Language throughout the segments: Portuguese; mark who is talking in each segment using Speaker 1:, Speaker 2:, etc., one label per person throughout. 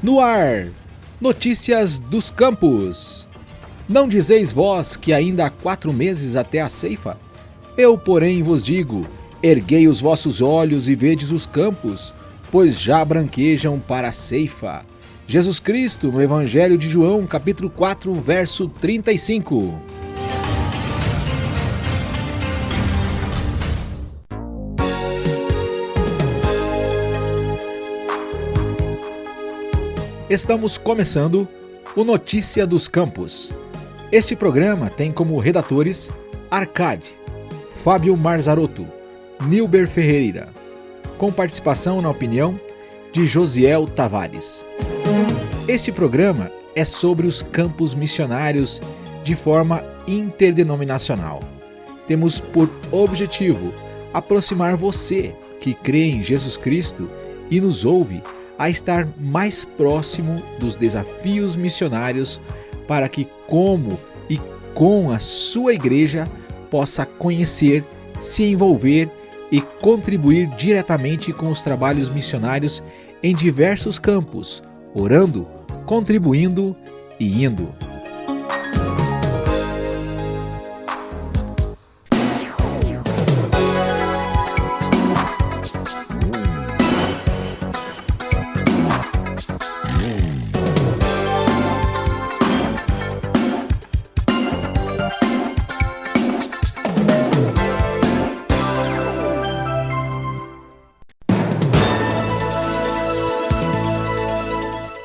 Speaker 1: No ar, notícias dos campos. Não dizeis vós que ainda há 4 meses até a ceifa? Eu, porém, vos digo, erguei os vossos olhos e vedes os campos, pois já branquejam para a ceifa. Jesus Cristo, no Evangelho de João, capítulo 4, verso 35. Estamos começando o Notícia dos Campos. Este programa tem como redatores Arcade, Fábio Marzarotto, Nilber Ferreira, com participação na opinião de Josiel Tavares. Este programa é sobre os campos missionários de forma interdenominacional. Temos por objetivo aproximar você que crê em Jesus Cristo e nos ouve a estar mais próximo dos desafios missionários para que, como e com a sua igreja, possa conhecer, se envolver e contribuir diretamente com os trabalhos missionários em diversos campos, orando, contribuindo e indo.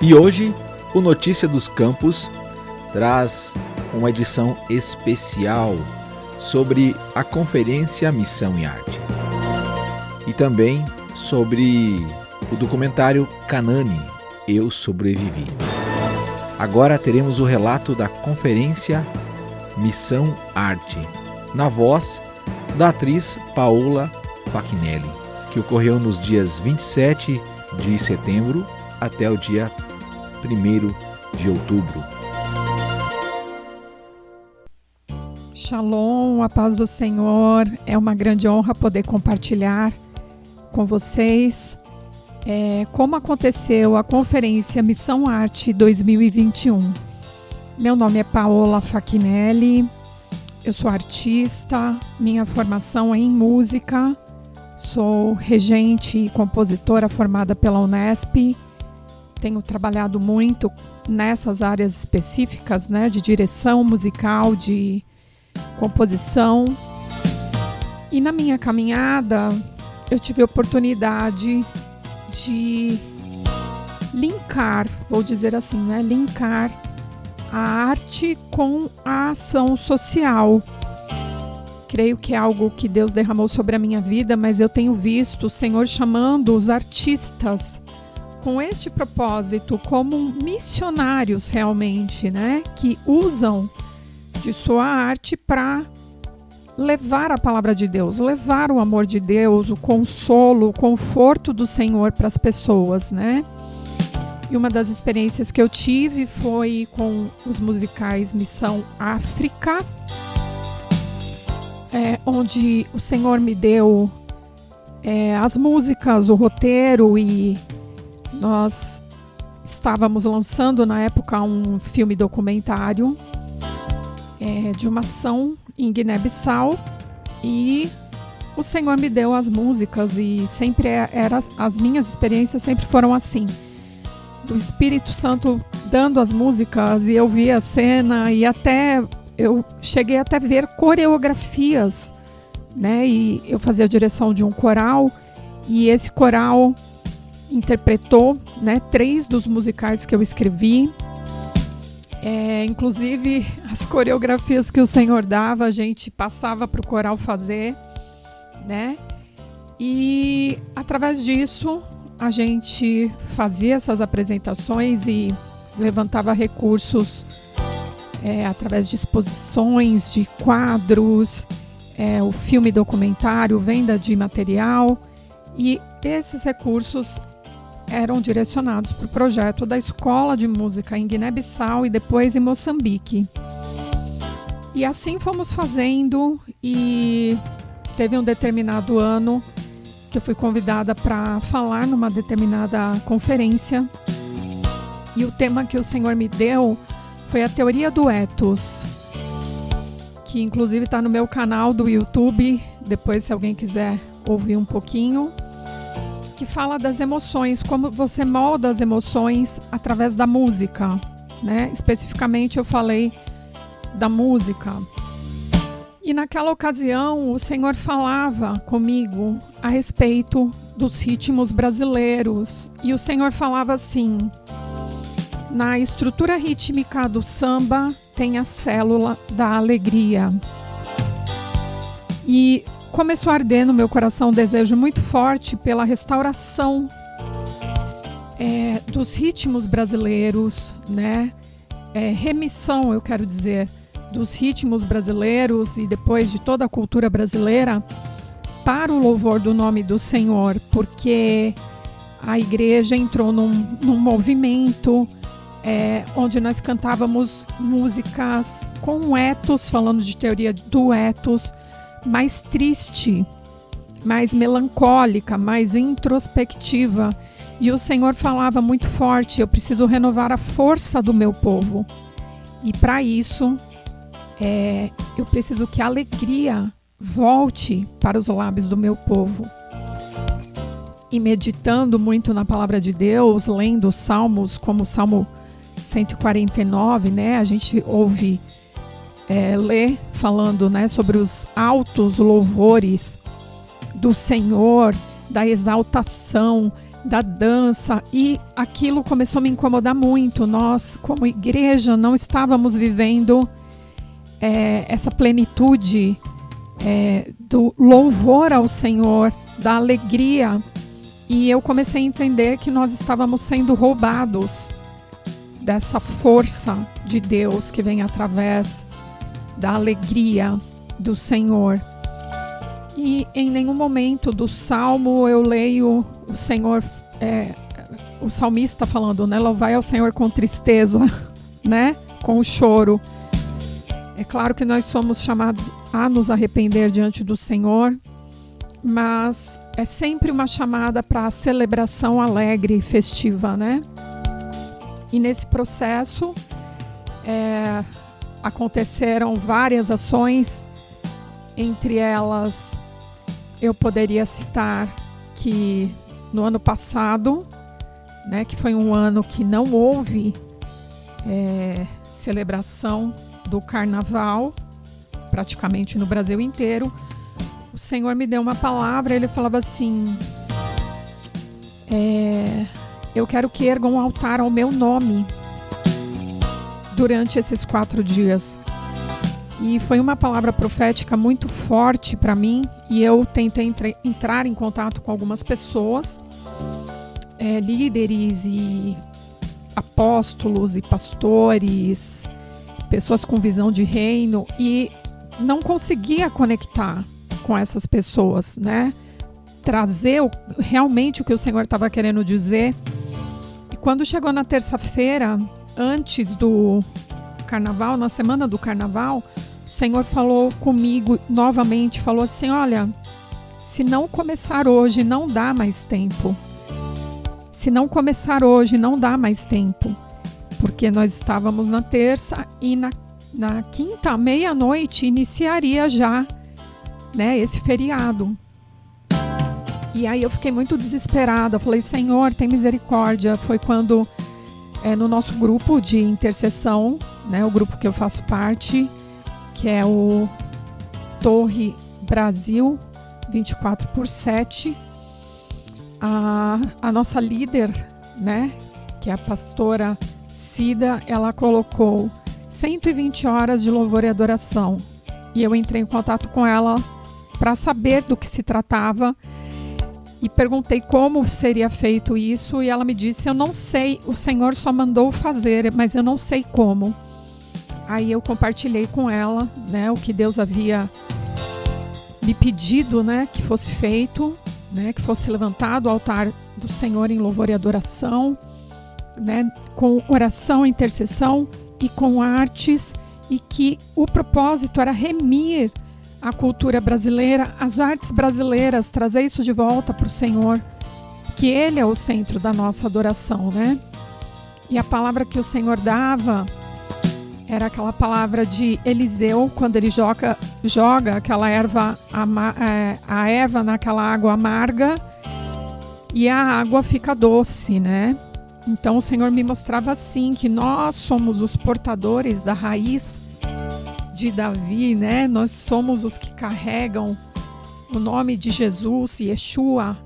Speaker 1: E hoje, o Notícia dos Campos traz uma edição especial sobre a Conferência Missão e Arte. E também sobre o documentário Canani, Eu Sobrevivi. Agora teremos o relato da Conferência Missão Arte, na voz da atriz Paola Fachinelli, que ocorreu nos dias 27 de setembro até o dia 1º de outubro.
Speaker 2: Shalom, a paz do Senhor. É uma grande honra poder compartilhar com vocês como aconteceu a Conferência Missão Arte 2021. Meu nome é Paola Fachinelli, eu sou artista, minha formação é em música, sou regente e compositora formada pela Unesp. Tenho trabalhado muito nessas áreas específicas, de direção musical, de composição. E na minha caminhada, eu tive a oportunidade de linkar, vou dizer assim, linkar a arte com a ação social. Creio que é algo que Deus derramou sobre a minha vida, mas eu tenho visto o Senhor chamando os artistas com este propósito, como missionários realmente, que usam de sua arte para levar a palavra de Deus, levar o amor de Deus, o consolo, o conforto do Senhor para as pessoas, E uma das experiências que eu tive foi com os musicais Missão África, onde o Senhor me deu as músicas, o roteiro, e nós estávamos lançando na época um filme documentário de uma ação em Guiné-Bissau, e o Senhor me deu as músicas, e sempre as minhas experiências sempre foram assim, do Espírito Santo dando as músicas, e eu via a cena, e eu cheguei até a ver coreografias, e eu fazia a direção de um coral, e esse coral interpretou 3 dos musicais que eu escrevi. Inclusive as coreografias que o Senhor dava, a gente passava para o coral fazer, E através disso a gente fazia essas apresentações e levantava recursos através de exposições, de quadros, o filme documentário, venda de material, e esses recursos eram direcionados para o projeto da Escola de Música em Guiné-Bissau e depois em Moçambique. E assim fomos fazendo, e teve um determinado ano que eu fui convidada para falar numa determinada conferência E o tema que o Senhor me deu foi a teoria do ethos, que inclusive está no meu canal do YouTube, depois se alguém quiser ouvir um pouquinho, que fala das emoções, como você molda as emoções através da música, né? Especificamente eu falei da música. E naquela ocasião o Senhor falava comigo a respeito dos ritmos brasileiros. E o Senhor falava assim: na estrutura rítmica do samba tem a célula da alegria. E começou a arder no meu coração um desejo muito forte pela restauração dos ritmos brasileiros, né? Remissão, eu quero dizer, dos ritmos brasileiros e depois de toda a cultura brasileira para o louvor do nome do Senhor, porque a igreja entrou num movimento onde nós cantávamos músicas com ethos, falando de teoria do ethos, mais triste, mais melancólica, mais introspectiva. E o Senhor falava muito forte: eu preciso renovar a força do meu povo. E para isso, eu preciso que a alegria volte para os lábios do meu povo. E meditando muito na palavra de Deus, lendo os salmos, como o Salmo 149, né? A gente ouve ler falando, né, sobre os altos louvores do Senhor, da exaltação, da dança, e aquilo começou a me incomodar muito. Nós, como igreja, não estávamos vivendo essa plenitude do louvor ao Senhor, da alegria, e eu comecei a entender que nós estávamos sendo roubados dessa força de Deus que vem através da alegria do Senhor. E em nenhum momento do Salmo eu leio o Senhor, o salmista falando, né, louvai ao Senhor com tristeza, né, com o choro. É claro que nós somos chamados a nos arrepender diante do Senhor, mas é sempre uma chamada para a celebração alegre e festiva, né? E nesse processo aconteceram várias ações, entre elas eu poderia citar que no ano passado, né, que foi um ano que não houve celebração do carnaval, praticamente no Brasil inteiro, o Senhor me deu uma palavra. Ele falava assim: eu quero que ergam um altar ao meu nome durante esses 4 dias. E foi uma palavra profética muito forte para mim, e eu tentei entrar em contato com algumas pessoas, líderes e apóstolos e pastores, pessoas com visão de reino, e não conseguia conectar com essas pessoas, né? Trazer realmente o que o Senhor estava querendo dizer. E quando chegou na terça-feira, antes do carnaval, na semana do carnaval, o Senhor falou comigo novamente, falou assim: olha, se não começar hoje, não dá mais tempo. Se não começar hoje, não dá mais tempo. Porque nós estávamos na terça e na quinta, meia-noite, iniciaria já, né, esse feriado. E aí eu fiquei muito desesperada. Falei: Senhor, tem misericórdia. Foi quando no nosso grupo de intercessão, né, o grupo que eu faço parte, que é o Torre Brasil 24/7, a nossa líder, né, que é a pastora Cida, ela colocou 120 horas de louvor e adoração. E eu entrei em contato com ela para saber do que se tratava e perguntei como seria feito isso, e ela me disse: eu não sei, o Senhor só mandou fazer, mas eu não sei como. Aí eu compartilhei com ela, né, o que Deus havia me pedido, né, que fosse feito, né, que fosse levantado o altar do Senhor em louvor e adoração, né, com oração, intercessão e com artes, e que o propósito era remir a cultura brasileira, as artes brasileiras, trazer isso de volta para o Senhor, que Ele é o centro da nossa adoração, né? E a palavra que o Senhor dava era aquela palavra de Eliseu, quando ele joga aquela a erva naquela água amarga e a água fica doce, né? Então o Senhor me mostrava assim, que nós somos os portadores da raiz de Davi, né? Nós somos os que carregam o nome de Jesus, Yeshua,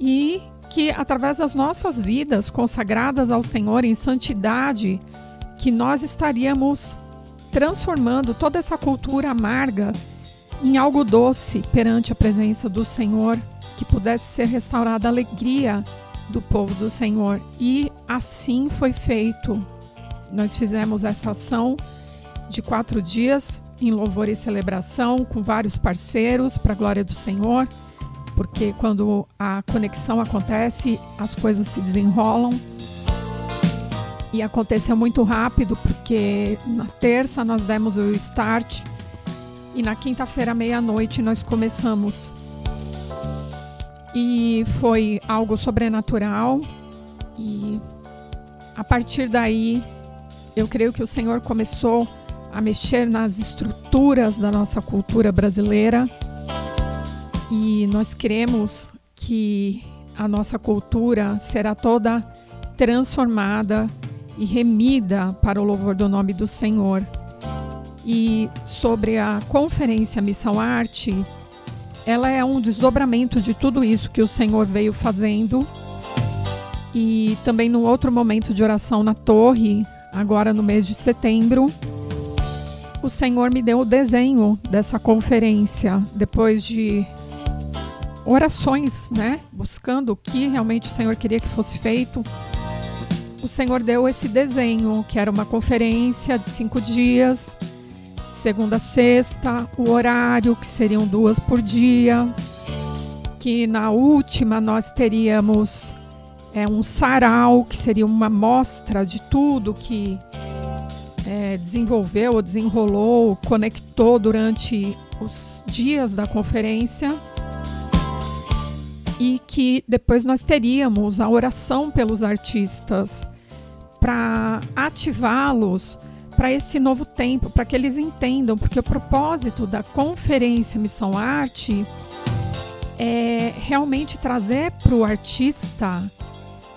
Speaker 2: e que através das nossas vidas consagradas ao Senhor em santidade, que nós estaríamos transformando toda essa cultura amarga em algo doce perante a presença do Senhor, que pudesse ser restaurada a alegria do povo do Senhor. E assim foi feito. Nós fizemos essa ação de 4 dias em louvor e celebração com vários parceiros para a glória do Senhor, porque quando a conexão acontece, as coisas se desenrolam. E aconteceu muito rápido, porque na terça nós demos o start e na quinta-feira, meia-noite, nós começamos. E foi algo sobrenatural. E a partir daí, eu creio que o Senhor começou a mexer nas estruturas da nossa cultura brasileira. E nós cremos que a nossa cultura será toda transformada e remida para o louvor do nome do Senhor. E sobre a conferência Missão Arte, ela é um desdobramento de tudo isso que o Senhor veio fazendo. E também num outro momento de oração na torre, agora no mês de setembro, o Senhor me deu o desenho dessa conferência, depois de orações, né? Buscando o que realmente o Senhor queria que fosse feito. O Senhor deu esse desenho, que era uma conferência de 5 dias, segunda a sexta, o horário, que seriam 2 por dia, que na última nós teríamos um sarau, que seria uma mostra de tudo que desenvolveu ou desenrolou, conectou durante os dias da conferência. E que depois nós teríamos a oração pelos artistas para ativá-los para esse novo tempo, para que eles entendam, porque o propósito da conferência Missão Arte é realmente trazer para o artista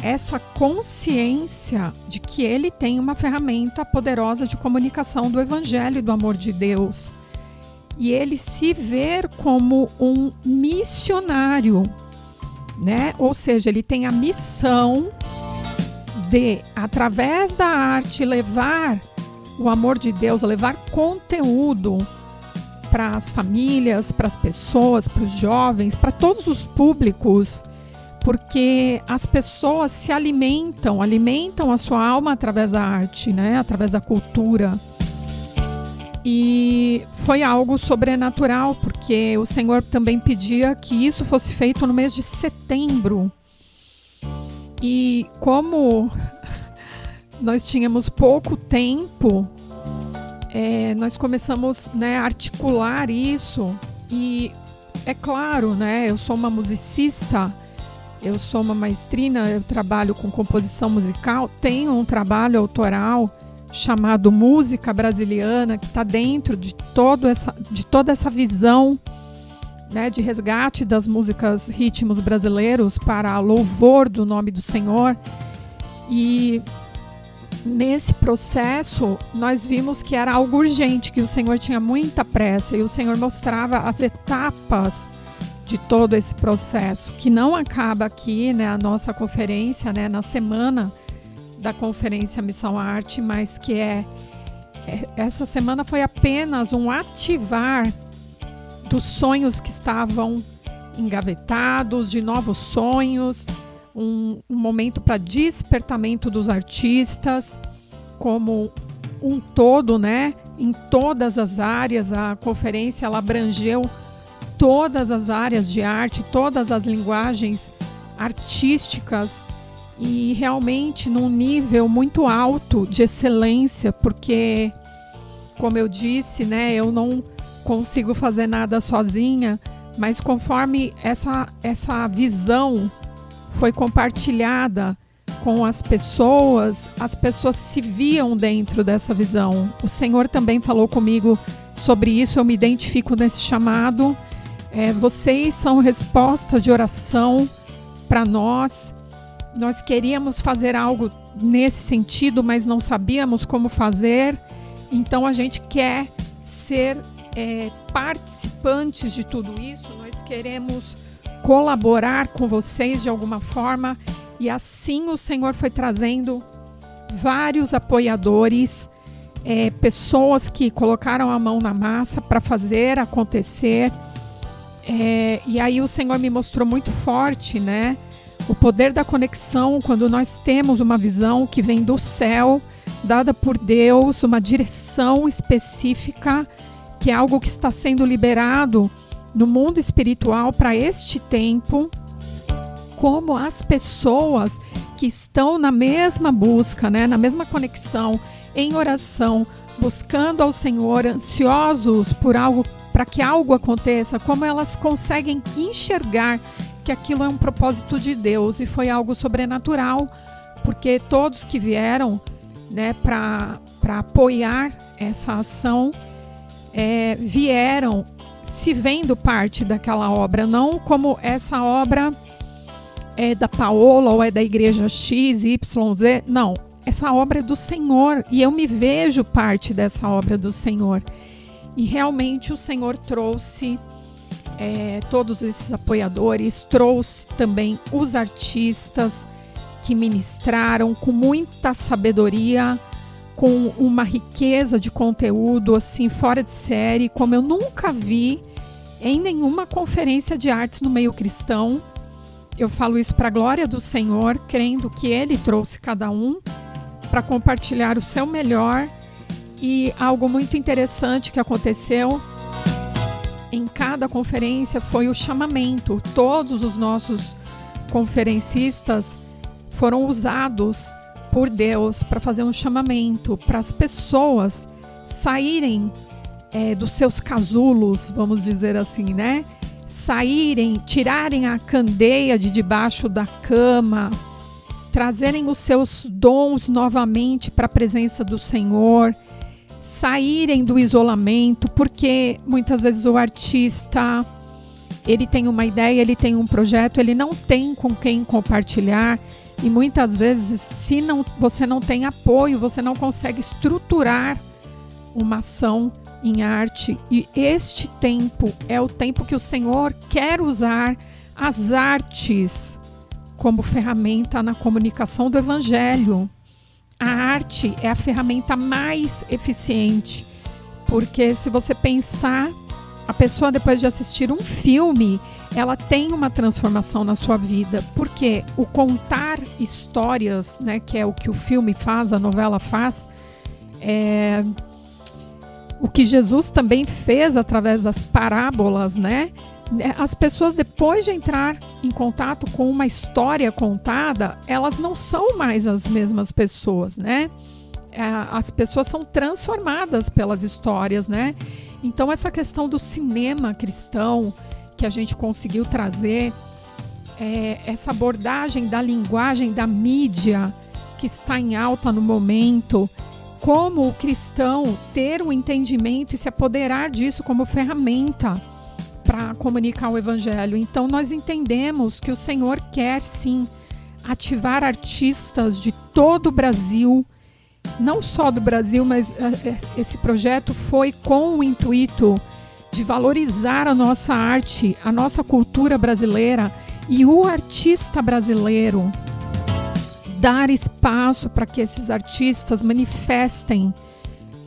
Speaker 2: essa consciência de que ele tem uma ferramenta poderosa de comunicação do Evangelho e do amor de Deus. E ele se ver como um missionário, né? Ou seja, ele tem a missão de, através da arte, levar o amor de Deus, levar conteúdo para as famílias, para as pessoas, para os jovens, para todos os públicos, porque as pessoas se alimentam a sua alma através da arte, né? Através da cultura. E foi algo sobrenatural, porque o Senhor também pedia que isso fosse feito no mês de setembro. E como nós tínhamos pouco tempo, nós começamos, né, a articular isso. E é claro, né, eu sou uma musicista, eu sou uma maestrina, eu trabalho com composição musical, tenho um trabalho autoral chamado Música Brasiliana, que está dentro de toda essa visão, né, de resgate das músicas, ritmos brasileiros para louvor do nome do Senhor. E nesse processo nós vimos que era algo urgente, que o Senhor tinha muita pressa, e o Senhor mostrava as etapas de todo esse processo, que não acaba aqui, né, a nossa conferência, né, na semana da conferência Missão Arte, mas que essa semana foi apenas um ativar dos sonhos que estavam engavetados, de novos sonhos, um momento para despertamento dos artistas como um todo, né? Em todas as áreas. A conferência ela abrangeu todas as áreas de arte, todas as linguagens artísticas, e realmente num nível muito alto de excelência, porque, como eu disse, né, eu não consigo fazer nada sozinha, mas conforme essa visão foi compartilhada com as pessoas se viam dentro dessa visão. O Senhor também falou comigo sobre isso, eu me identifico nesse chamado. Vocês são resposta de oração para nós. Nós queríamos fazer algo nesse sentido, mas não sabíamos como fazer. Então a gente quer ser participantes de tudo isso. Nós queremos colaborar com vocês de alguma forma. E assim o Senhor foi trazendo vários apoiadores, pessoas que colocaram a mão na massa para fazer acontecer. E aí o Senhor me mostrou muito forte, né? O poder da conexão, quando nós temos uma visão que vem do céu, dada por Deus, uma direção específica, que é algo que está sendo liberado no mundo espiritual para este tempo. Como as pessoas que estão na mesma busca, né, na mesma conexão, em oração, buscando ao Senhor, ansiosos por algo, para que algo aconteça, como elas conseguem enxergar que aquilo é um propósito de Deus e foi algo sobrenatural, porque todos que vieram, né, para apoiar essa ação, vieram se vendo parte daquela obra, não como essa obra é da Paola ou é da igreja X, Y, Z. Não, essa obra é do Senhor e eu me vejo parte dessa obra do Senhor. E realmente o Senhor trouxe todos esses apoiadores, trouxe também os artistas que ministraram com muita sabedoria, com uma riqueza de conteúdo assim fora de série, como eu nunca vi em nenhuma conferência de artes no meio cristão. Eu falo isso para a glória do Senhor, crendo que Ele trouxe cada um para compartilhar o seu melhor. E algo muito interessante que aconteceu em cada conferência foi o chamamento. Todos os nossos conferencistas foram usados por Deus para fazer um chamamento para as pessoas saírem dos seus casulos, vamos dizer assim, né? Saírem, tirarem a candeia de debaixo da cama, trazerem os seus dons novamente para a presença do Senhor, saírem do isolamento, porque muitas vezes o artista, ele tem uma ideia, ele tem um projeto, ele não tem com quem compartilhar e muitas vezes você não tem apoio, você não consegue estruturar uma ação em arte. E este tempo é o tempo que o Senhor quer usar as artes como ferramenta na comunicação do Evangelho. A arte é a ferramenta mais eficiente, porque se você pensar, a pessoa depois de assistir um filme, ela tem uma transformação na sua vida, porque o contar histórias, né, que é o que o filme faz, a novela faz, o que Jesus também fez através das parábolas, né? As pessoas, depois de entrar em contato com uma história contada, elas não são mais as mesmas pessoas, né? As pessoas são transformadas pelas histórias, né? Então, essa questão do cinema cristão que a gente conseguiu trazer, essa abordagem da linguagem da mídia que está em alta no momento, como o cristão ter um entendimento e se apoderar disso como ferramenta para comunicar o Evangelho. Então nós entendemos que o Senhor quer sim ativar artistas de todo o Brasil, não só do Brasil, mas esse projeto foi com o intuito de valorizar a nossa arte, a nossa cultura brasileira e o artista brasileiro. Dar espaço para que esses artistas manifestem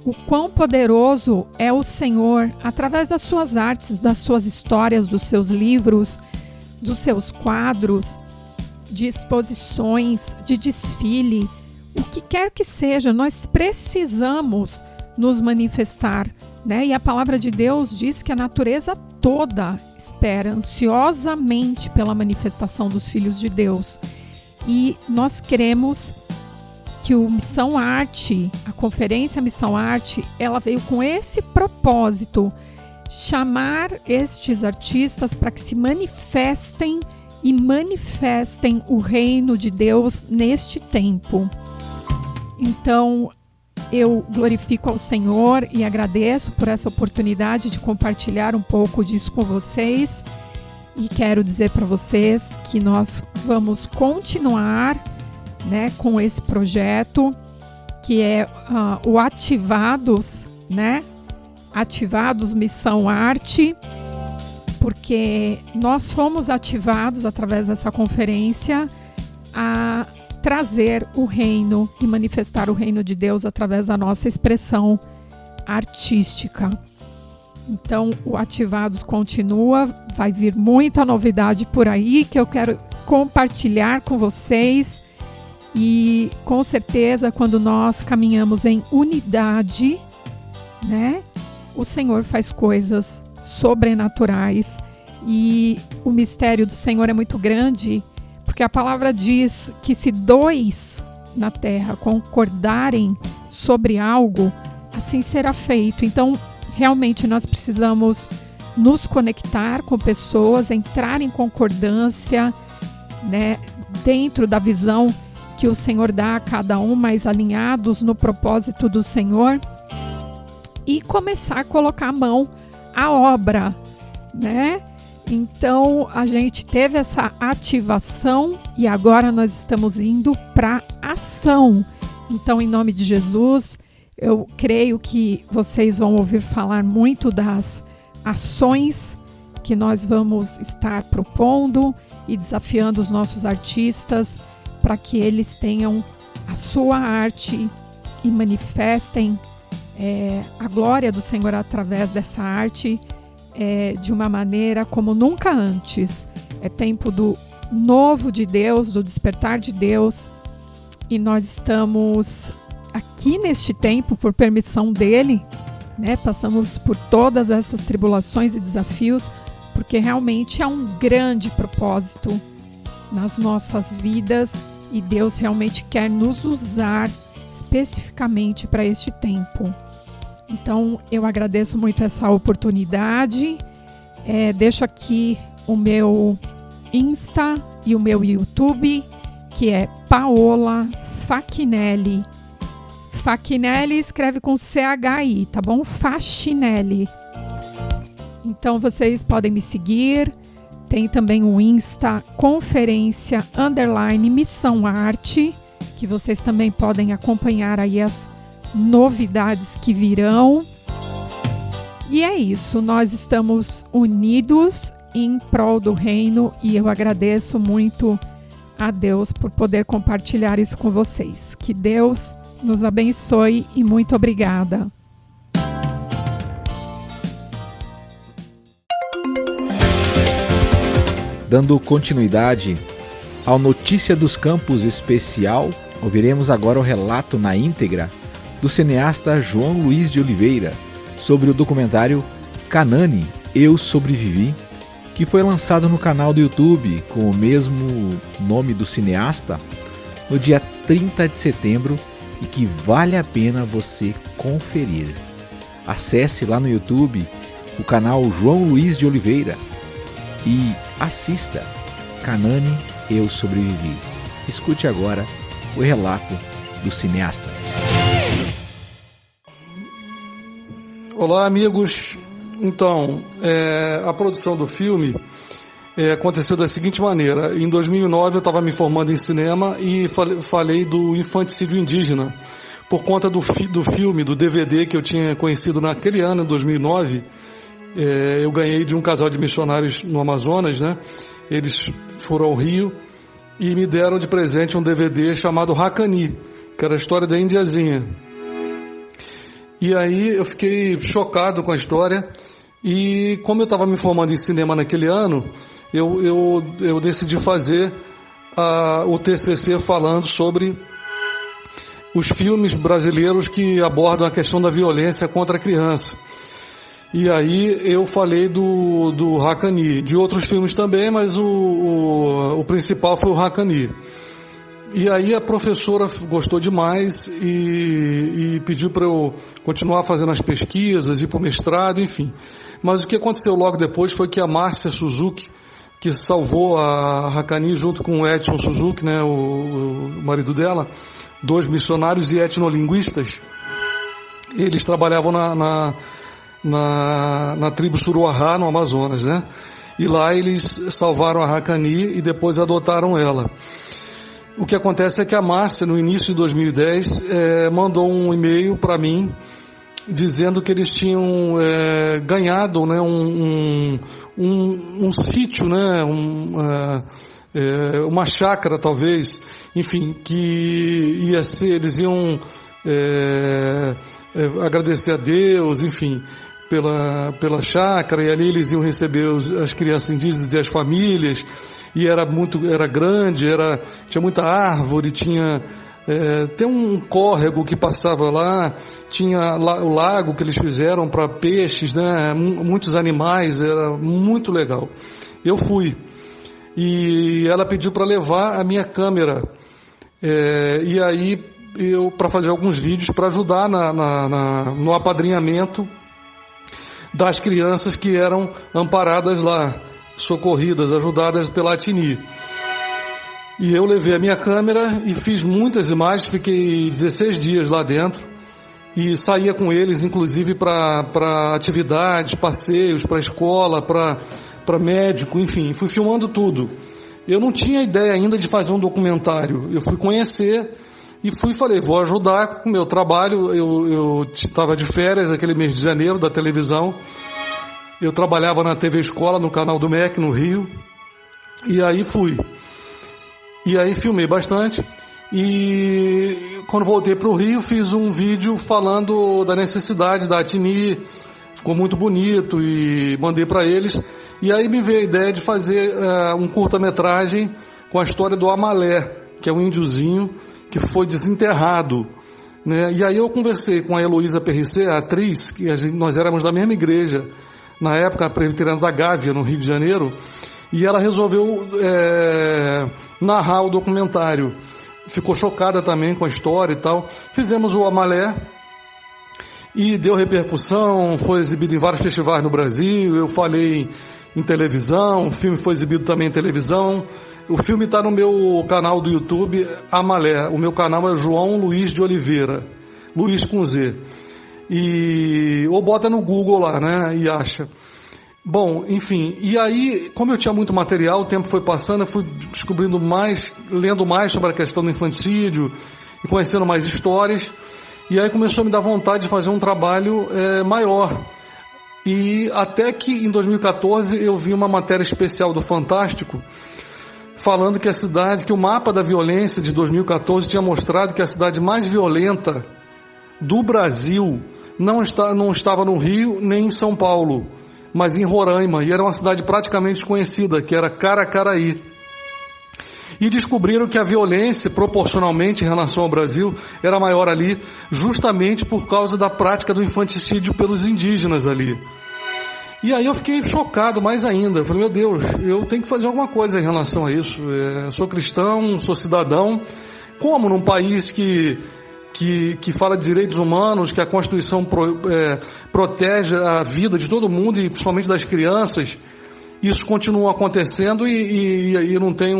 Speaker 2: o quão poderoso é o Senhor através das suas artes, das suas histórias, dos seus livros, dos seus quadros, de exposições, de desfile, o que quer que seja, nós precisamos nos manifestar, né? E a palavra de Deus diz que a natureza toda espera ansiosamente pela manifestação dos filhos de Deus. E nós queremos que o Missão Arte, a conferência Missão Arte, ela veio com esse propósito, chamar estes artistas para que se manifestem e manifestem o reino de Deus neste tempo. Então, eu glorifico ao Senhor e agradeço por essa oportunidade de compartilhar um pouco disso com vocês. E quero dizer para vocês que nós vamos continuar, né, com esse projeto, que é o Ativados, né? Ativados Missão Arte, porque nós fomos ativados através dessa conferência a trazer o reino e manifestar o reino de Deus através da nossa expressão artística. Então, o Ativados continua, vai vir muita novidade por aí que eu quero compartilhar com vocês. E com certeza, quando nós caminhamos em unidade, né, o Senhor faz coisas sobrenaturais. E o mistério do Senhor é muito grande, porque a palavra diz que se 2 na terra concordarem sobre algo, assim será feito. Então, realmente nós precisamos nos conectar com pessoas, entrar em concordância, né, dentro da visão que o Senhor dá a cada um, mais alinhados no propósito do Senhor, e começar a colocar a mão à obra, né? Então, a gente teve essa ativação e agora nós estamos indo para ação. Então, em nome de Jesus, eu creio que vocês vão ouvir falar muito das ações que nós vamos estar propondo e desafiando os nossos artistas para que eles tenham a sua arte e manifestem a glória do Senhor através dessa arte de uma maneira como nunca antes. É tempo do novo de Deus, do despertar de Deus, e nós estamos aqui neste tempo por permissão dele, né? Passamos por todas essas tribulações e desafios, porque realmente há um grande propósito nas nossas vidas e Deus realmente quer nos usar especificamente para este tempo. Então, eu agradeço muito essa oportunidade. Deixo aqui o meu Insta e o meu YouTube, que é Paola Fachinelli. Fachinelli escreve com CHI, tá bom? Fachinelli. Então, vocês podem me seguir. Tem também o Insta Conferência _ Missão Arte, que vocês também podem acompanhar aí as novidades que virão. E é isso, nós estamos unidos em prol do reino e eu agradeço muito a Deus por poder compartilhar isso com vocês. Que Deus nos abençoe e muito obrigada.
Speaker 1: Dando continuidade ao Notícia dos Campos especial, ouviremos agora o relato na íntegra do cineasta João Luiz de Oliveira sobre o documentário Canani, Eu Sobrevivi, que foi lançado no canal do YouTube com o mesmo nome do cineasta no dia 30 de setembro e que vale a pena você conferir. Acesse lá no YouTube o canal João Luiz de Oliveira e assista Canani, Eu Sobrevivi. Escute agora o relato do cineasta.
Speaker 3: Olá, amigos. Então, a produção do filme aconteceu da seguinte maneira. Em 2009 eu estava me formando em cinema e falei do infanticídio indígena. Por conta do filme, do DVD que eu tinha conhecido naquele ano, em 2009, eu ganhei de um casal de missionários no Amazonas, né? Eles foram ao Rio e me deram de presente um DVD chamado Hakani, que era a história da Indiazinha. E aí eu fiquei chocado com a história e como eu estava me formando em cinema naquele ano, eu decidi fazer o TCC falando sobre os filmes brasileiros que abordam a questão da violência contra a criança. E aí eu falei do Hakani, de outros filmes também, mas o principal foi o Hakani. E aí a professora gostou demais e pediu para eu continuar fazendo as pesquisas, ir para o mestrado, enfim. Mas o que aconteceu logo depois foi que a Márcia Suzuki, que salvou a Haqqani junto com o Edson Suzuki, né, o marido dela, 2 missionários e etnolinguistas. Eles trabalhavam na tribo Suruahá, no Amazonas, né? E lá eles salvaram a Haqqani e depois adotaram ela. O que acontece é que a Márcia, no início de 2010, mandou um e-mail para mim dizendo que eles tinham ganhado, né, um sítio, né, uma chácara talvez, enfim, que ia ser, eles iam agradecer a Deus, enfim, pela chácara, e ali eles iam receber as crianças indígenas e as famílias, e era grande, tinha muita árvore, tem um córrego que passava lá, tinha o lago que eles fizeram para peixes, né, muitos animais, era muito legal. Eu fui, e ela pediu para levar a minha câmera, e aí para fazer alguns vídeos para ajudar no apadrinhamento das crianças que eram amparadas lá, socorridas, ajudadas pela ATNI. E eu levei a minha câmera e fiz muitas imagens, fiquei 16 dias lá dentro e saía com eles, inclusive para atividades, passeios, para escola, para médico, enfim, fui filmando tudo. Eu não tinha ideia ainda de fazer um documentário, eu fui conhecer e falei, vou ajudar com o meu trabalho. Eu estava de férias aquele mês de janeiro da televisão. Eu trabalhava na TV Escola, no canal do MEC, no Rio. E aí fui. E aí filmei bastante. E quando voltei para o Rio, fiz um vídeo falando da necessidade da ATNI. Ficou muito bonito e mandei para eles. E aí me veio a ideia de fazer um curta-metragem com a história do Amalé, que é um índiozinho que foi desenterrado, né? E aí eu conversei com a Heloísa Perricet, a atriz, que nós éramos da mesma igreja, na época, a presbiteriana da Gávea, no Rio de Janeiro, e ela resolveu narrar o documentário. Ficou chocada também com a história e tal. Fizemos o Amalé e deu repercussão, foi exibido em vários festivais no Brasil, eu falei em televisão, o filme foi exibido também em televisão. O filme está no meu canal do YouTube, Amalé. O meu canal é João Luiz de Oliveira, Luiz com Z. Ou bota no Google lá, né, e acha. Bom, enfim, e aí, como eu tinha muito material, o tempo foi passando, eu fui descobrindo mais, lendo mais sobre a questão do infanticídio e conhecendo mais histórias, e aí começou a me dar vontade de fazer um trabalho maior. E até que em 2014 eu vi uma matéria especial do Fantástico falando que o mapa da violência de 2014 tinha mostrado que a cidade mais violenta do Brasil não estava no Rio nem em São Paulo, mas em Roraima, e era uma cidade praticamente desconhecida, que era Caracaraí. E descobriram que a violência, proporcionalmente em relação ao Brasil, era maior ali, justamente por causa da prática do infanticídio pelos indígenas ali. E aí eu fiquei chocado mais ainda. Eu falei, meu Deus, eu tenho que fazer alguma coisa em relação a isso. Sou cristão, sou cidadão. Como num país que fala de direitos humanos, que a Constituição protege a vida de todo mundo e principalmente das crianças, isso continua acontecendo e não tem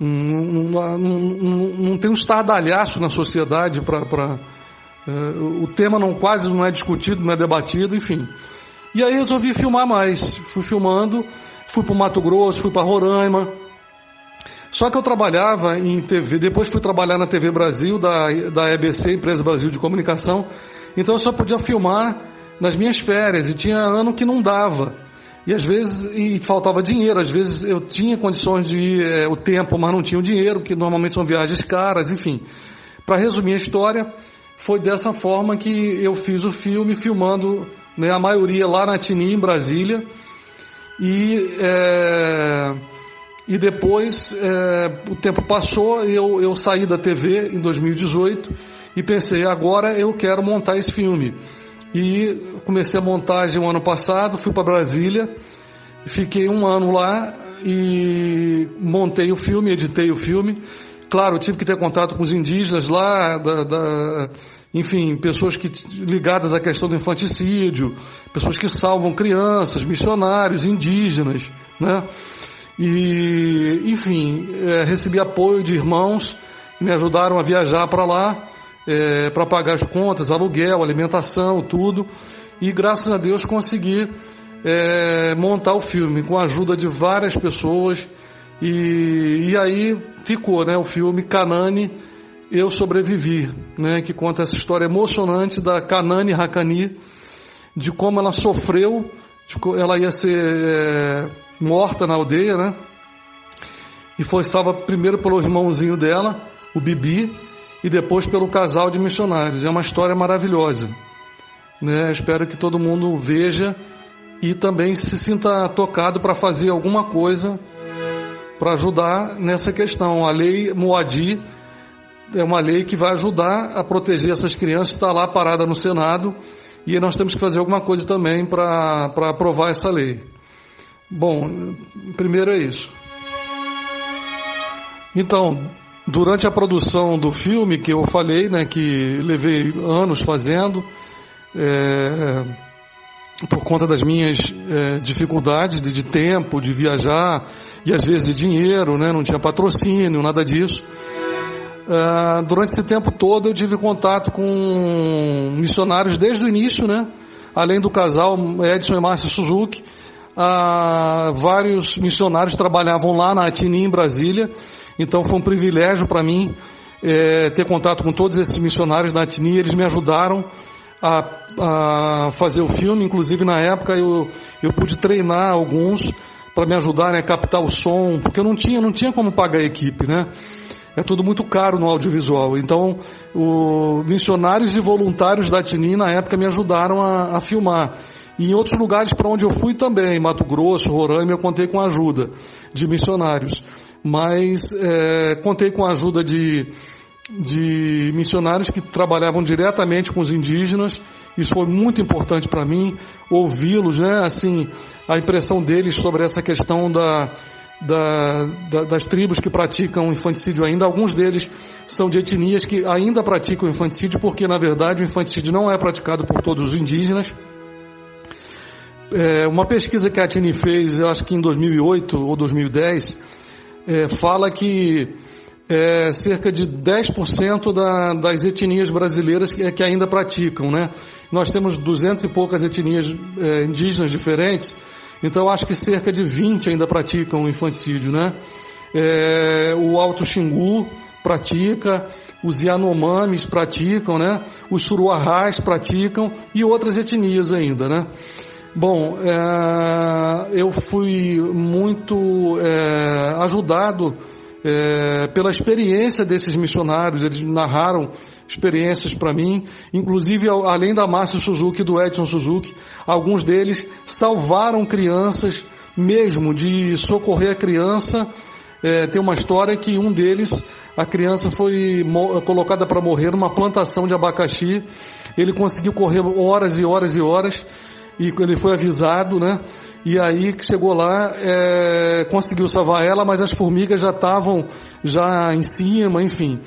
Speaker 3: não tem um estardalhaço na sociedade o tema quase não é discutido, não é debatido, enfim. E aí resolvi filmar mais. Fui filmando, fui para o Mato Grosso, fui para Roraima. Só que eu trabalhava em TV, depois fui trabalhar na TV Brasil, da EBC, Empresa Brasil de Comunicação. Então eu só podia filmar nas minhas férias, e tinha ano que não dava. E às vezes faltava dinheiro, às vezes eu tinha condições de ir o tempo, mas não tinha o dinheiro, que normalmente são viagens caras, enfim. Para resumir a história, foi dessa forma que eu fiz o filme, filmando, né, a maioria lá na ATNI, em Brasília, e depois o tempo passou, eu saí da TV em 2018 e pensei, agora eu quero montar esse filme. E comecei a montagem o ano passado, fui para Brasília, fiquei um ano lá e montei o filme, editei o filme. Claro, tive que ter contato com os indígenas lá, enfim, pessoas ligadas à questão do infanticídio, pessoas que salvam crianças, missionários, indígenas, né? E, enfim, recebi apoio de irmãos que me ajudaram a viajar para lá, para pagar as contas, aluguel, alimentação, tudo. E graças a Deus consegui montar o filme com a ajuda de várias pessoas. E aí ficou, né, o filme Kanani, Eu Sobrevivi, né, que conta essa história emocionante da Kanani Haqqani, de como ela sofreu, ela ia ser morta na aldeia, né? E foi salva primeiro pelo irmãozinho dela, o Bibi, e depois pelo casal de missionários. É uma história maravilhosa, né? Espero que todo mundo veja e também se sinta tocado para fazer alguma coisa para ajudar nessa questão. A lei Moadi é uma lei que vai ajudar a proteger essas crianças, está lá parada no Senado, e nós temos que fazer alguma coisa também para aprovar essa lei. Bom, primeiro é isso. Então, durante a produção do filme, que eu falei, né, que levei anos fazendo, por conta das minhas dificuldades de tempo, de viajar, e às vezes de dinheiro, né, não tinha patrocínio, nada disso. Durante esse tempo todo eu tive contato com missionários desde o início, né? Além do casal Edson e Márcia Suzuki, vários missionários trabalhavam lá na Atini, em Brasília. Então foi um privilégio para mim ter contato com todos esses missionários da Atini. Eles me ajudaram a fazer o filme. Inclusive na época eu pude treinar alguns para me ajudarem a captar o som, porque eu não tinha como pagar a equipe, né? É tudo muito caro no audiovisual. Então, missionários e voluntários da Atini, na época, me ajudaram a filmar. E em outros lugares para onde eu fui também, Mato Grosso, Roraima, eu contei com a ajuda de missionários. Mas contei com a ajuda de missionários que trabalhavam diretamente com os indígenas. Isso foi muito importante para mim, ouvi-los, né? Assim, a impressão deles sobre essa questão das tribos que praticam infanticídio ainda. Alguns deles são de etnias que ainda praticam infanticídio, porque na verdade o infanticídio não é praticado por todos os indígenas. Uma pesquisa que a Atini fez, eu acho que em 2008 ou 2010, fala que cerca de 10% das etnias brasileiras que ainda praticam, né? Nós temos 200 e poucas etnias indígenas diferentes. Então, acho que cerca de 20 ainda praticam o infanticídio, né? O Alto Xingu pratica, os Yanomamis praticam, né? Os Suruarrás praticam e outras etnias ainda, né? Bom, eu fui muito ajudado pela experiência desses missionários. Eles narraram experiências para mim, inclusive além da Márcia Suzuki e do Edson Suzuki, alguns deles salvaram crianças mesmo, de socorrer a criança. Tem uma história que um deles, a criança foi colocada para morrer numa plantação de abacaxi. Ele conseguiu correr horas e horas e horas, e ele foi avisado, né? E aí que chegou lá, conseguiu salvar ela, mas as formigas já estavam em cima, enfim.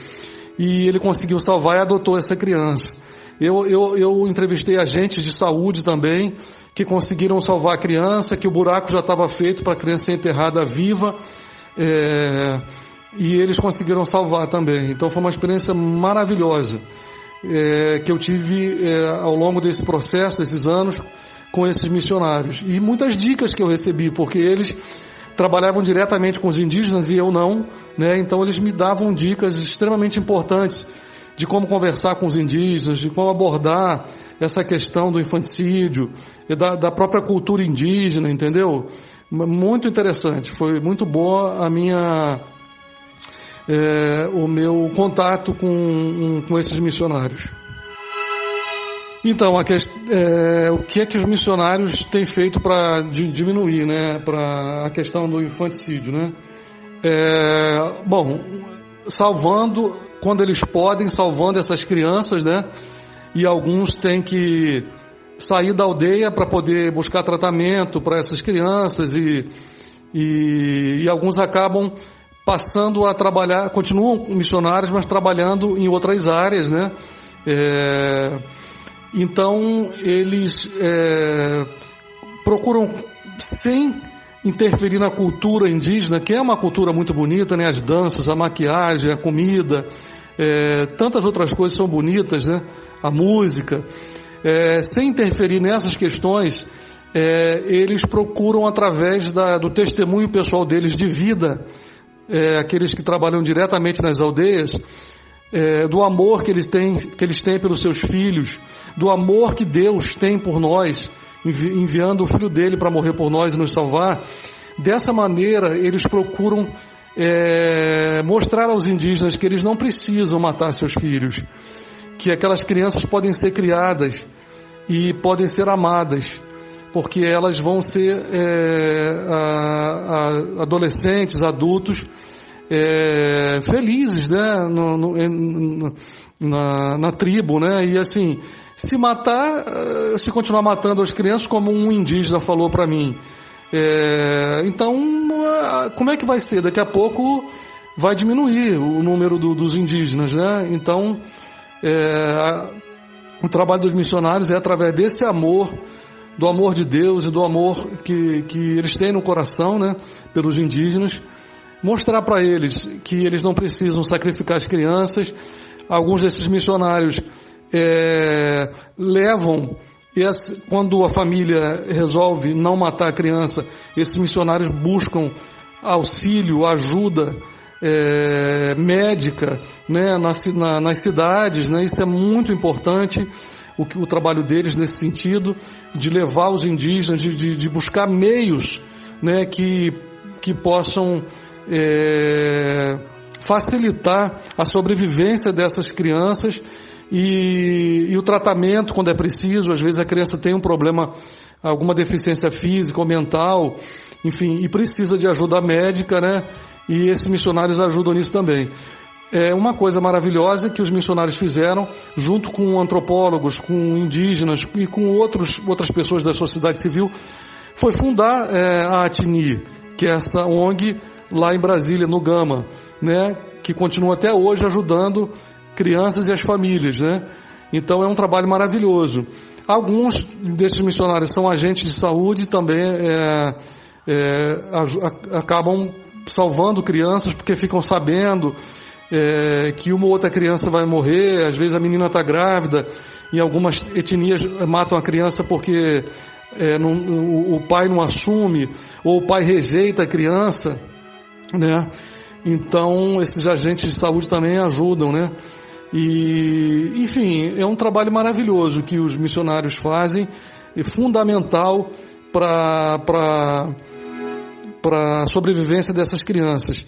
Speaker 3: E ele conseguiu salvar e adotou essa criança. Eu entrevistei agentes de saúde também, que conseguiram salvar a criança, que o buraco já estava feito para a criança ser enterrada viva, e eles conseguiram salvar também. Então foi uma experiência maravilhosa que eu tive ao longo desse processo, desses anos, com esses missionários. E muitas dicas que eu recebi, porque eles trabalhavam diretamente com os indígenas e eu não, né? Então eles me davam dicas extremamente importantes de como conversar com os indígenas, de como abordar essa questão do infanticídio, e da própria cultura indígena, entendeu? Muito interessante, foi muito boa o meu contato com esses missionários. Então, o que é que os missionários têm feito para diminuir, né, para a questão do infanticídio, né? Bom, salvando, quando eles podem, salvando essas crianças, né? E alguns têm que sair da aldeia para poder buscar tratamento para essas crianças e alguns acabam passando a trabalhar, continuam missionários, mas trabalhando em outras áreas, né? Então, eles procuram, sem interferir na cultura indígena, que é uma cultura muito bonita, né? As danças, a maquiagem, a comida, tantas outras coisas são bonitas, né? A música. Sem interferir nessas questões, eles procuram, através do testemunho pessoal deles de vida, aqueles que trabalham diretamente nas aldeias, do amor que eles têm pelos seus filhos, do amor que Deus tem por nós, enviando o Filho dele para morrer por nós e nos salvar. Dessa maneira, eles procuram mostrar aos indígenas que eles não precisam matar seus filhos, que aquelas crianças podem ser criadas e podem ser amadas, porque elas vão ser adolescentes, adultos, felizes, né, na tribo, né? E assim, se continuar matando as crianças, como um indígena falou para mim, então como é que vai ser? Daqui a pouco vai diminuir o número dos indígenas, né? Então o trabalho dos missionários é através desse amor, do amor de Deus e do amor que eles têm no coração, né, pelos indígenas, mostrar para eles que eles não precisam sacrificar as crianças. Alguns desses missionários levam, quando a família resolve não matar a criança, esses missionários buscam auxílio, ajuda médica, né, nas cidades, né? Isso é muito importante, o trabalho deles nesse sentido, de levar os indígenas, de buscar meios, né, que possam facilitar a sobrevivência dessas crianças e o tratamento quando é preciso. Às vezes a criança tem um problema, alguma deficiência física ou mental, enfim, e precisa de ajuda médica, né? E esses missionários ajudam nisso também. Uma coisa maravilhosa que os missionários fizeram, junto com antropólogos, com indígenas e com outras pessoas da sociedade civil, foi fundar a ATNI, que é essa ONG lá em Brasília, no Gama, né, que continua até hoje ajudando crianças e as famílias, né? Então é um trabalho maravilhoso. Alguns desses missionários são agentes de saúde e também acabam salvando crianças, porque ficam sabendo que uma ou outra criança vai morrer. Às vezes a menina está grávida, e algumas etnias matam a criança porque o pai não assume, ou o pai rejeita a criança, né? Então esses agentes de saúde também ajudam, né? E, enfim, é um trabalho maravilhoso que os missionários fazem, e fundamental para a sobrevivência dessas crianças.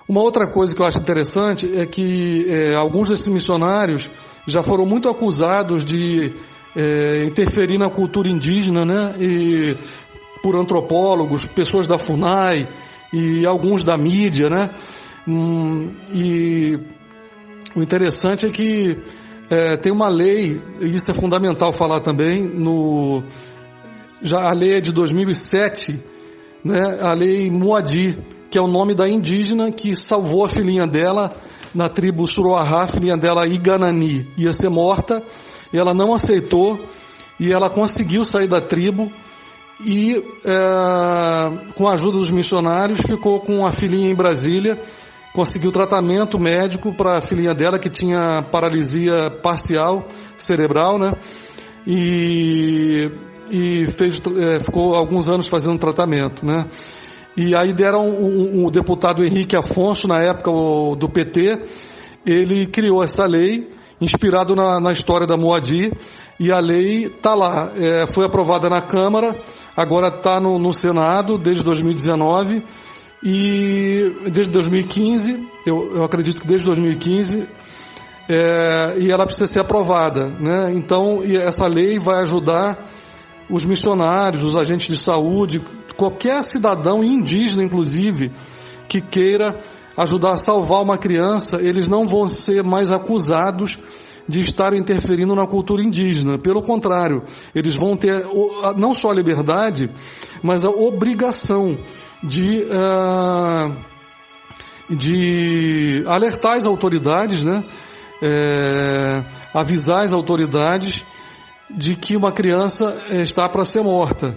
Speaker 3: Uma outra coisa que eu acho interessante é que alguns desses missionários já foram muito acusados de interferir na cultura indígena, né? E por antropólogos, pessoas da FUNAI e alguns da mídia, né? E o interessante é que tem uma lei, e isso é fundamental falar também, a lei é de 2007, né? A lei Muadi, que é o nome da indígena que salvou a filhinha dela na tribo Suruahá. A filhinha dela, Iganani, ia ser morta, e ela não aceitou, e ela conseguiu sair da tribo, e com a ajuda dos missionários ficou com a filhinha em Brasília, conseguiu tratamento médico para a filhinha dela, que tinha paralisia parcial cerebral, né? E ficou alguns anos fazendo tratamento, né? E aí deram o deputado Henrique Afonso, na época do PT, ele criou essa lei, inspirado na história da Muadi, e a lei está lá, foi aprovada na Câmara, agora está no Senado desde 2019, e desde 2015, eu acredito que desde 2015, e ela precisa ser aprovada, né? Então, essa lei vai ajudar os missionários, os agentes de saúde, qualquer cidadão indígena, inclusive, que queira ajudar a salvar uma criança, eles não vão ser mais acusados de estar interferindo na cultura indígena. Pelo contrário, eles vão ter não só a liberdade, mas a obrigação de alertar as autoridades, né? avisar as autoridades de que uma criança está para ser morta,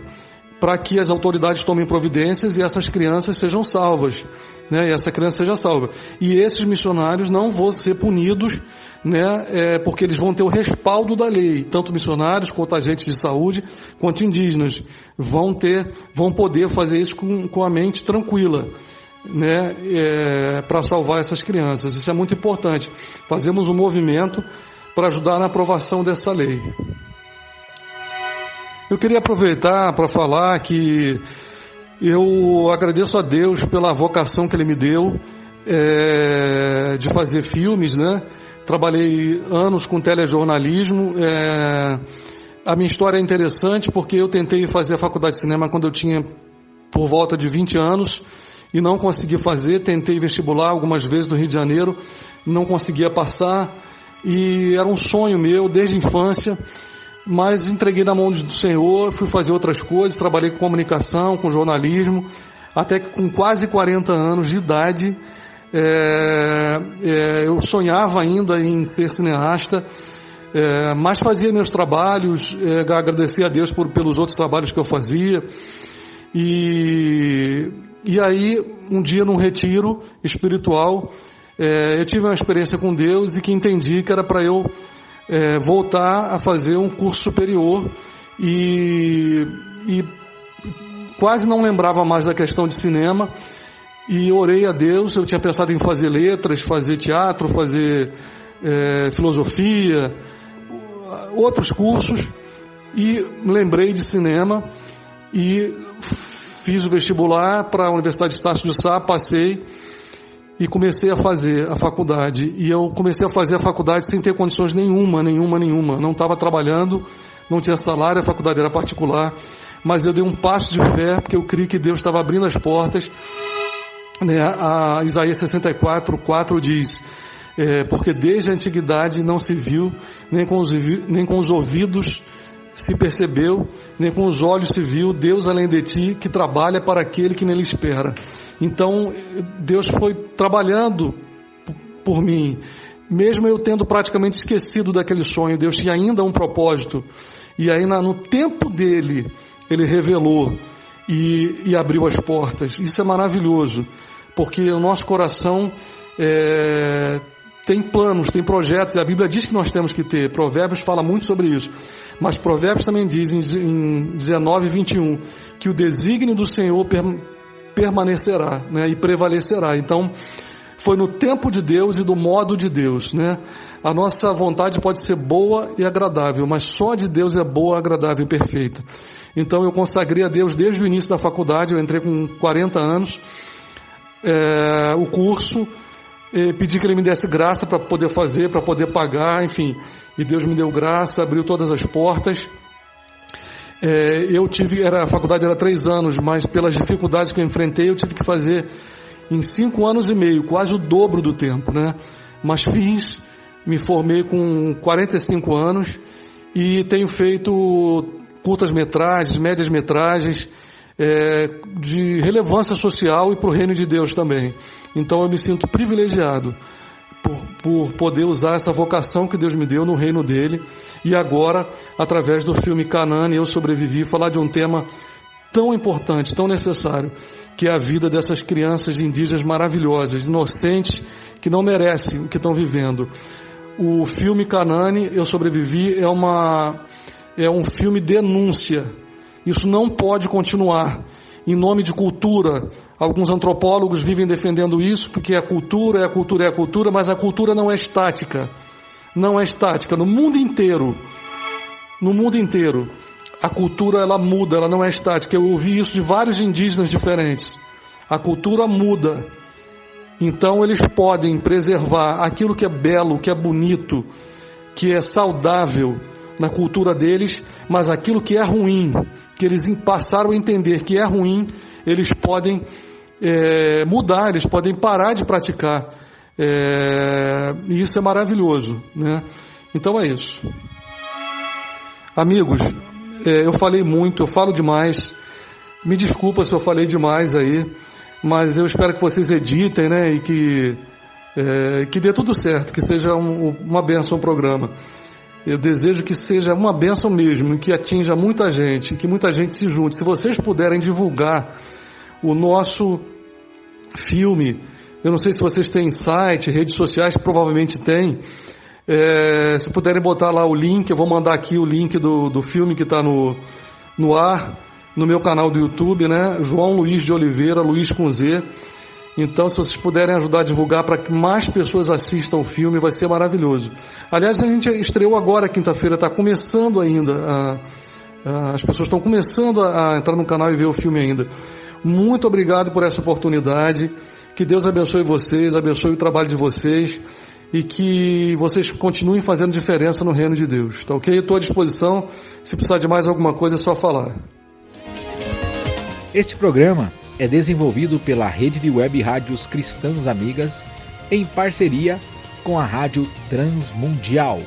Speaker 3: para que as autoridades tomem providências e essas crianças sejam salvas, né? E essa criança seja salva. E esses missionários não vão ser punidos, né? Porque eles vão ter o respaldo da lei, tanto missionários quanto agentes de saúde, quanto indígenas. Vão poder fazer isso com a mente tranquila, né? Para salvar essas crianças. Isso é muito importante. Fazemos um movimento para ajudar na aprovação dessa lei. Eu queria aproveitar para falar que eu agradeço a Deus pela vocação que Ele me deu de fazer filmes, né? Trabalhei anos com telejornalismo. A minha história é interessante porque eu tentei fazer a faculdade de cinema quando eu tinha por volta de 20 anos e não consegui fazer. Tentei vestibular algumas vezes no Rio de Janeiro, não conseguia passar e era um sonho meu desde a infância. Mas entreguei na mão do Senhor, fui fazer outras coisas, trabalhei com comunicação, com jornalismo, até que com quase 40 anos de idade, eu sonhava ainda em ser cineasta, mas fazia meus trabalhos, agradecia a Deus pelos outros trabalhos que eu fazia. E aí, um dia num retiro espiritual, eu tive uma experiência com Deus e que entendi que era para eu voltar a fazer um curso superior e quase não lembrava mais da questão de cinema e orei a Deus. Eu tinha pensado em fazer letras, fazer teatro, fazer filosofia, outros cursos, e lembrei de cinema e fiz o vestibular para a Universidade de Estácio de Sá, passei e comecei a fazer a faculdade. E eu comecei a fazer a faculdade sem ter condições nenhuma. Não estava trabalhando, não tinha salário, a faculdade era particular. Mas eu dei um passo de fé, porque eu criei que Deus estava abrindo as portas. Né? A Isaías 64:4 diz, porque desde a antiguidade não se viu, nem com os ouvidos se percebeu, nem com os olhos se viu, Deus além de ti, que trabalha para aquele que nele espera. Então, Deus foi trabalhando por mim, mesmo eu tendo praticamente esquecido daquele sonho. Deus tinha ainda um propósito, e aí no tempo dele, Ele revelou e abriu as portas. Isso é maravilhoso, porque o nosso coração tem planos, tem projetos, e a Bíblia diz que nós temos que ter. Provérbios fala muito sobre isso, mas Provérbios também diz em 19:21 que o desígnio do Senhor permanecerá, né, e prevalecerá. Então, foi no tempo de Deus e do modo de Deus, né? A nossa vontade pode ser boa e agradável, mas só de Deus é boa, agradável e perfeita. Então, eu consagrei a Deus desde o início da faculdade. Eu entrei com 40 anos, o curso, pedi que Ele me desse graça para poder fazer, para poder pagar, enfim. E Deus me deu graça, abriu todas as portas. A faculdade era 3 anos, mas pelas dificuldades que eu enfrentei, eu tive que fazer em 5 anos e meio, quase o dobro do tempo, né? Mas me formei com 45 anos e tenho feito curtas-metragens, médias-metragens, de relevância social e para o reino de Deus também. Então eu me sinto privilegiado por poder usar essa vocação que Deus me deu no reino dele. E agora, através do filme Canaã, Eu Sobrevivi, falar de um tema tão importante, tão necessário, que é a vida dessas crianças indígenas maravilhosas, inocentes, que não merecem o que estão vivendo. O filme Canaã, Eu Sobrevivi, é um filme denúncia. Isso não pode continuar. Em nome de cultura, alguns antropólogos vivem defendendo isso, porque a cultura, mas a cultura não é estática. Não é estática. No mundo inteiro, a cultura ela muda, ela não é estática. Eu ouvi isso de vários indígenas diferentes. A cultura muda. Então eles podem preservar aquilo que é belo, que é bonito, que é saudável na cultura deles, mas aquilo que é ruim, que eles passaram a entender que é ruim, eles podem mudar, eles podem parar de praticar. E isso é maravilhoso, né? Então é isso. Amigos, eu falei muito, eu falo demais. Me desculpa se eu falei demais aí, mas eu espero que vocês editem, né? E que dê tudo certo, que seja uma bênção o programa. Eu desejo que seja uma bênção mesmo, que atinja muita gente, que muita gente se junte. Se vocês puderem divulgar o nosso filme, eu não sei se vocês têm site, redes sociais, provavelmente tem. Se puderem botar lá o link, eu vou mandar aqui o link do filme que está no ar, no meu canal do YouTube, né? João Luiz de Oliveira, Luiz com Z. Então, se vocês puderem ajudar a divulgar para que mais pessoas assistam o filme, vai ser maravilhoso. Aliás, a gente estreou agora, quinta-feira, está começando ainda. As pessoas estão começando a entrar no canal e ver o filme ainda. Muito obrigado por essa oportunidade. Que Deus abençoe vocês, abençoe o trabalho de vocês e que vocês continuem fazendo diferença no reino de Deus. Tá ok? Estou à disposição. Se precisar de mais alguma coisa, é só falar.
Speaker 1: Este programa é desenvolvido pela Rede de Web Rádios Cristãs Amigas em parceria com a Rádio Transmundial.